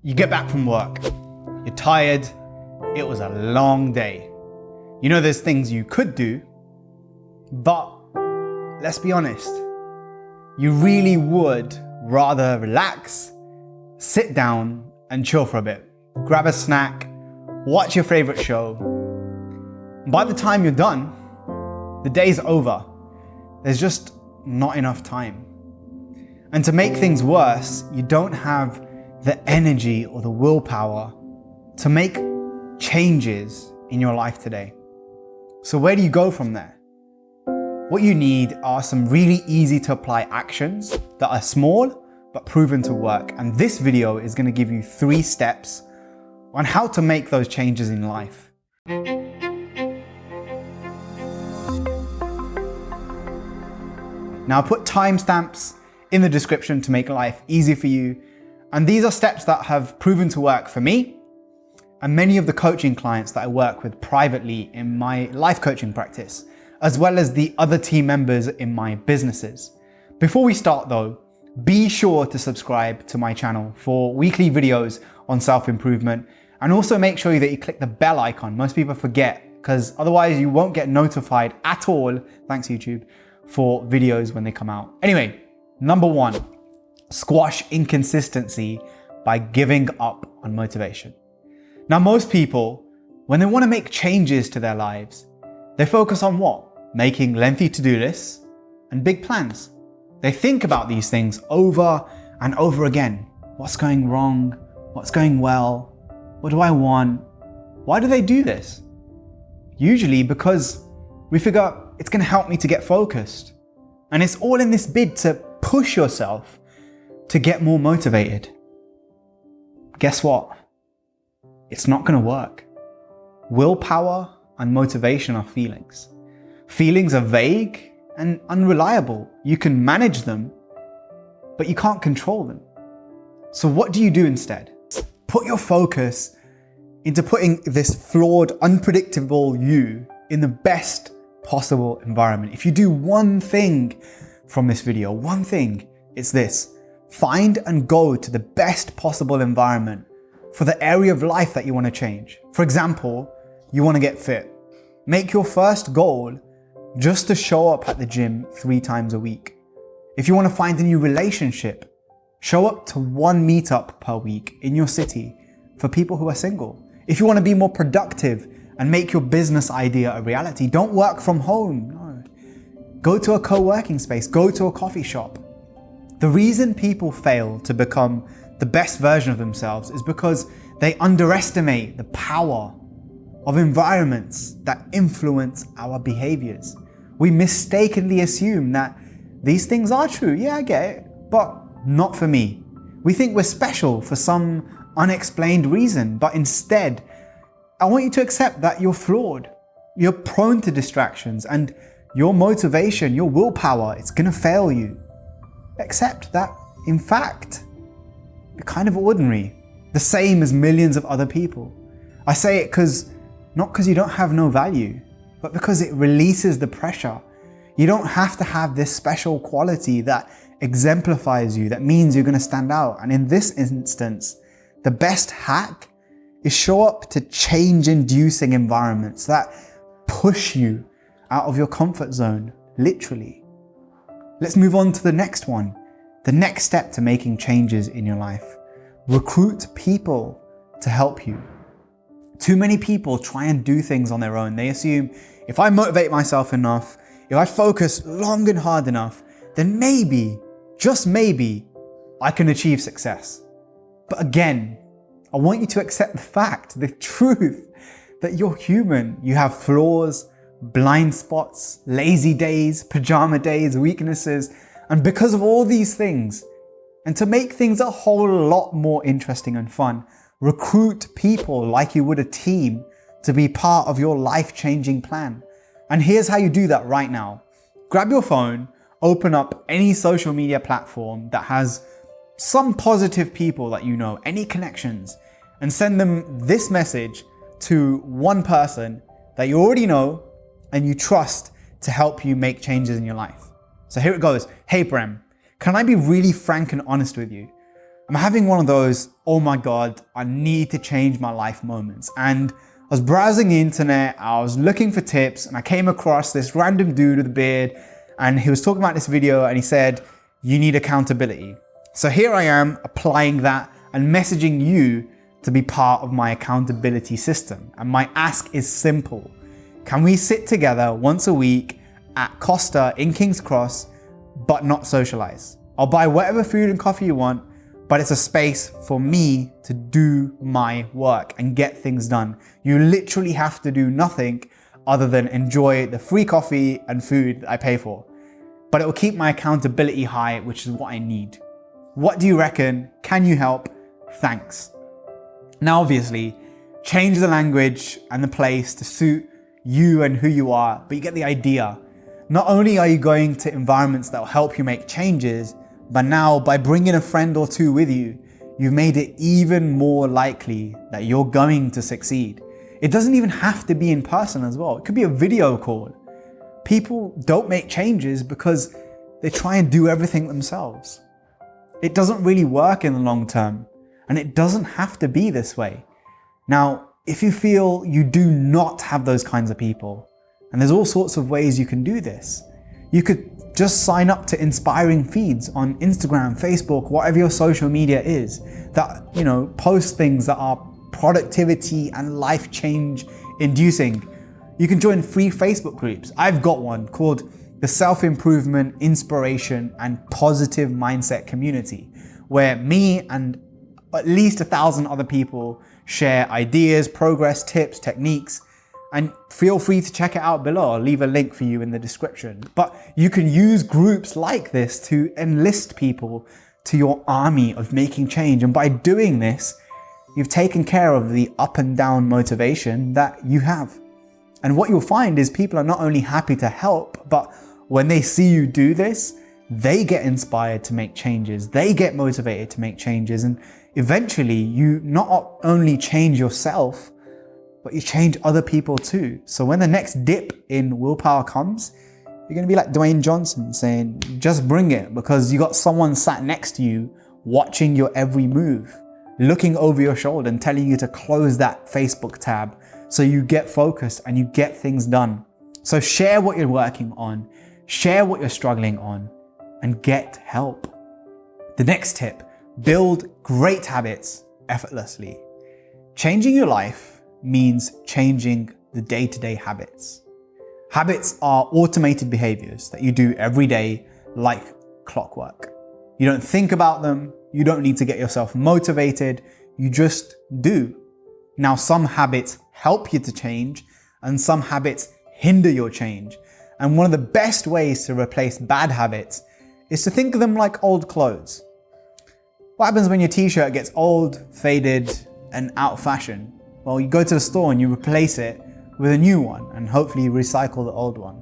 You get back from work, you're tired, it was a long day. You know there's things you could do, but let's be honest, you really would rather relax, sit down and chill for a bit. Grab a snack, watch your favorite show. By the time you're done, the day's over. There's just not enough time. And to make things worse, you don't have the energy or the willpower to make changes in your life today. So where do you go from there? What you need are some really easy to apply actions that are small but proven to work. And this video is going to give you 3 steps on how to make those changes in life. Now, I put timestamps in the description to make life easy for you. And these are steps that have proven to work for me and many of the coaching clients that I work with privately in my life coaching practice, as well as the other team members in my businesses. Before we start though, be sure to subscribe to my channel for weekly videos on self-improvement, and also make sure that you click the bell icon. Most people forget, because otherwise you won't get notified at all, thanks YouTube, for videos when they come out. Anyway, number 1, squash inconsistency by giving up on motivation. Now, most people, when they want to make changes to their lives, they focus on what? Making lengthy to-do lists and big plans. They think about these things over and over again. What's going wrong? What's going well? What do I want? Why do they do this? Usually because we figure it's going to help me to get focused. And it's all in this bid to push yourself to get more motivated. Guess what? It's not going to work. Willpower and motivation are feelings. Feelings are vague and unreliable. You can manage them, but you can't control them. So what do you do instead? Put your focus into putting this flawed, unpredictable you in the best possible environment. If you do one thing from this video, one thing, it's this: find and go to the best possible environment for the area of life that you want to change. For example, you want to get fit. Make your first goal just to show up at the gym 3 times a week. If you want to find a new relationship, show up to 1 meetup per week in your city for people who are single. If you want to be more productive and make your business idea a reality, don't work from home. No. Go to a co-working space, go to a coffee shop. The reason people fail to become the best version of themselves is because they underestimate the power of environments that influence our behaviors. We mistakenly assume that these things are true. Yeah, I get it, but not for me. We think we're special for some unexplained reason, but instead, I want you to accept that you're flawed. You're prone to distractions, and your motivation, your willpower, it's gonna fail you. Accept that, in fact, you're kind of ordinary, the same as millions of other people. I say it not because you don't have no value, but because it releases the pressure. You don't have to have this special quality that exemplifies you, that means you're gonna stand out. And in this instance, the best hack is show up to change-inducing environments that push you out of your comfort zone, literally. Let's move on to the next one. The next step to making changes in your life. Recruit people to help you. Too many people try and do things on their own. They assume if I motivate myself enough, if I focus long and hard enough, then maybe, just maybe, I can achieve success. But again, I want you to accept the fact, the truth, that you're human. You have flaws, blind spots, lazy days, pajama days, weaknesses. And because of all these things, and to make things a whole lot more interesting and fun, recruit people like you would a team to be part of your life-changing plan. And here's how you do that right now. Grab your phone, open up any social media platform that has some positive people that you know, any connections, and send them this message to one person that you already know and you trust to help you make changes in your life. So here it goes. Hey Prem, can I be really frank and honest with you? I'm having one of those, oh my God, I need to change my life moments. And I was browsing the internet, I was looking for tips, and I came across this random dude with a beard, and he was talking about this video, and he said, you need accountability. So here I am applying that and messaging you to be part of my accountability system. And my ask is simple. Can we sit together once a week at Costa in King's Cross, but not socialize? I'll buy whatever food and coffee you want, but it's a space for me to do my work and get things done. You literally have to do nothing other than enjoy the free coffee and food that I pay for. But it will keep my accountability high, which is what I need. What do you reckon? Can you help? Thanks. Now, obviously, change the language and the place to suit you and who you are, but you get the idea. Not only are you going to environments that will help you make changes, but now by bringing a friend or two with you, you've made it even more likely that you're going to succeed. It doesn't even have to be in person as well. It could be a video call. People don't make changes because they try and do everything themselves. It doesn't really work in the long term, and it doesn't have to be this way. Now, if you feel you do not have those kinds of people, and there's all sorts of ways you can do this. You could just sign up to inspiring feeds on Instagram, Facebook, whatever your social media is, that, post things that are productivity and life change inducing. You can join free Facebook groups. I've got one called the Self-Improvement, Inspiration, and Positive Mindset Community, where me and at least 1,000 other people share ideas, progress, tips, techniques, and feel free to check it out below. I'll leave a link for you in the description. But you can use groups like this to enlist people to your army of making change. And by doing this, you've taken care of the up and down motivation that you have. And what you'll find is people are not only happy to help, but when they see you do this, they get inspired to make changes. They get motivated to make changes. And eventually you not only change yourself, but you change other people too. So when the next dip in willpower comes, you're going to be like Dwayne Johnson saying, just bring it, because you got someone sat next to you watching your every move, looking over your shoulder and telling you to close that Facebook tab so you get focused and you get things done. So share what you're working on, share what you're struggling on, and get help. The next tip, build great habits effortlessly. Changing your life means changing the day-to-day habits. Habits are automated behaviors that you do every day like clockwork. You don't think about them, you don't need to get yourself motivated, you just do. Now, some habits help you to change and some habits hinder your change. And one of the best ways to replace bad habits is to think of them like old clothes. What happens when your t-shirt gets old, faded, and out of fashion? Well, you go to the store and you replace it with a new one and hopefully recycle the old one.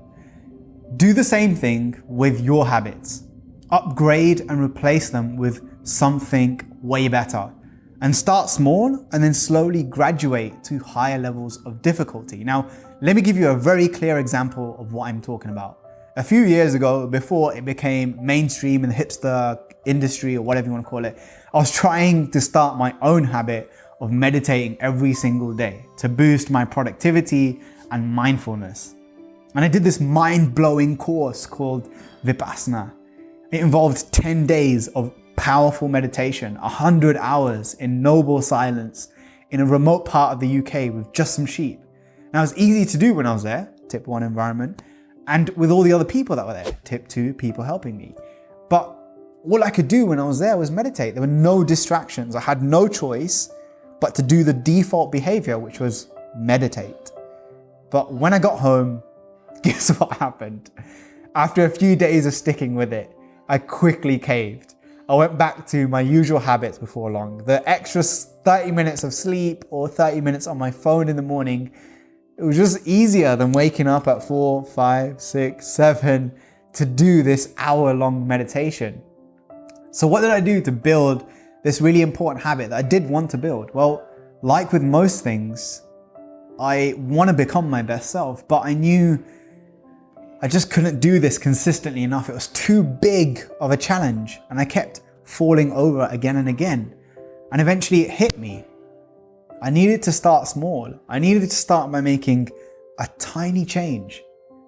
Do the same thing with your habits. Upgrade and replace them with something way better. And start small and then slowly graduate to higher levels of difficulty. Now, let me give you a very clear example of what I'm talking about. A few years ago, before it became mainstream in the hipster industry or whatever you want to call it, I was trying to start my own habit of meditating every single day to boost my productivity and mindfulness. And I did this mind-blowing course called Vipassana. It involved 10 days of powerful meditation, 100 hours in noble silence in a remote part of the UK with just some sheep. Now, it was easy to do when I was there, tip 1 environment, and with all the other people that were there, tip 2 people helping me. But all I could do when I was there was meditate. There were no distractions. I had no choice but to do the default behavior, which was meditate. But when I got home, guess what happened? After a few days of sticking with it, I quickly caved. I went back to my usual habits before long. The extra 30 minutes of sleep or 30 minutes on my phone in the morning, it was just easier than waking up at 4, 5, 6, 7 to do this hour-long meditation. So what did I do to build this really important habit that I did want to build? Well, like with most things, I want to become my best self, but I knew I just couldn't do this consistently enough. It was too big of a challenge, and I kept falling over again and again. And eventually it hit me. I needed to start small. I needed to start by making a tiny change,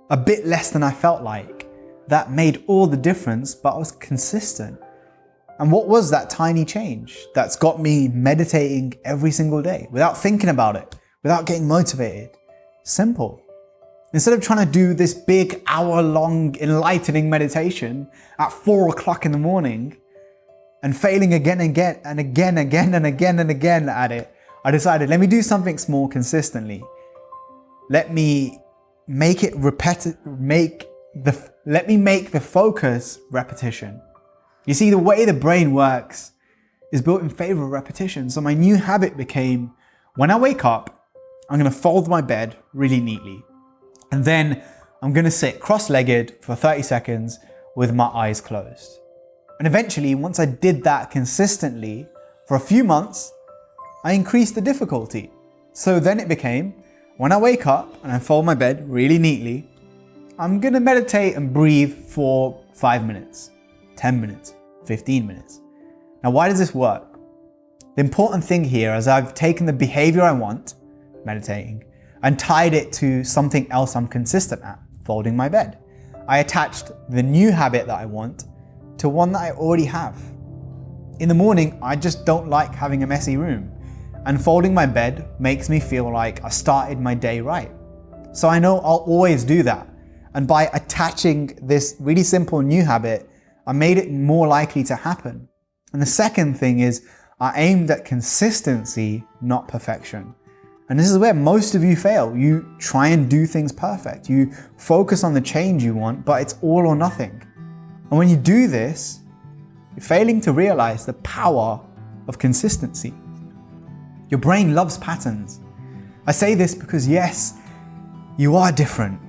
a bit less than I felt like. That made all the difference, but I was consistent. And what was that tiny change that's got me meditating every single day without thinking about it, without getting motivated? Simple. Instead of trying to do this big hour-long enlightening meditation at 4 o'clock in the morning and failing again and again at it, I decided, let me do something small consistently. Let me make it let me make the focus repetition. You see, the way the brain works is built in favor of repetition. So my new habit became, when I wake up, I'm going to fold my bed really neatly. And then I'm going to sit cross-legged for 30 seconds with my eyes closed. And eventually, once I did that consistently for a few months, I increased the difficulty. So then it became, when I wake up and I fold my bed really neatly, I'm going to meditate and breathe for 5 minutes, 10 minutes, 15 minutes. Now, why does this work? The important thing here is I've taken the behavior I want, meditating, and tied it to something else I'm consistent at, folding my bed. I attached the new habit that I want to one that I already have. In the morning, I just don't like having a messy room, and folding my bed makes me feel like I started my day right. So I know I'll always do that. And by attaching this really simple new habit, I made it more likely to happen. And the second thing is I aimed at consistency, not perfection. And this is where most of you fail. You try and do things perfect. You focus on the change you want, but it's all or nothing. And when you do this, you're failing to realize the power of consistency. Your brain loves patterns. I say this because yes, you are different,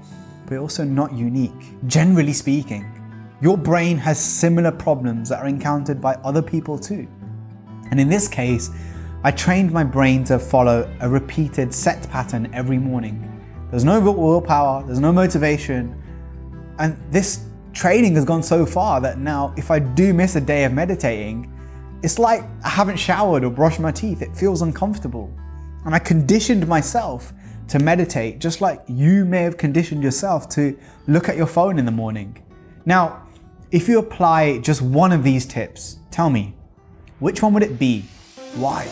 but also not unique. Generally speaking, your brain has similar problems that are encountered by other people too. And in this case, I trained my brain to follow a repeated set pattern every morning. There's no willpower, there's no motivation. And this training has gone so far that now if I do miss a day of meditating, it's like I haven't showered or brushed my teeth. It feels uncomfortable. And I conditioned myself to meditate just like you may have conditioned yourself to look at your phone in the morning. Now, if you apply just one of these tips, tell me, which one would it be? Why?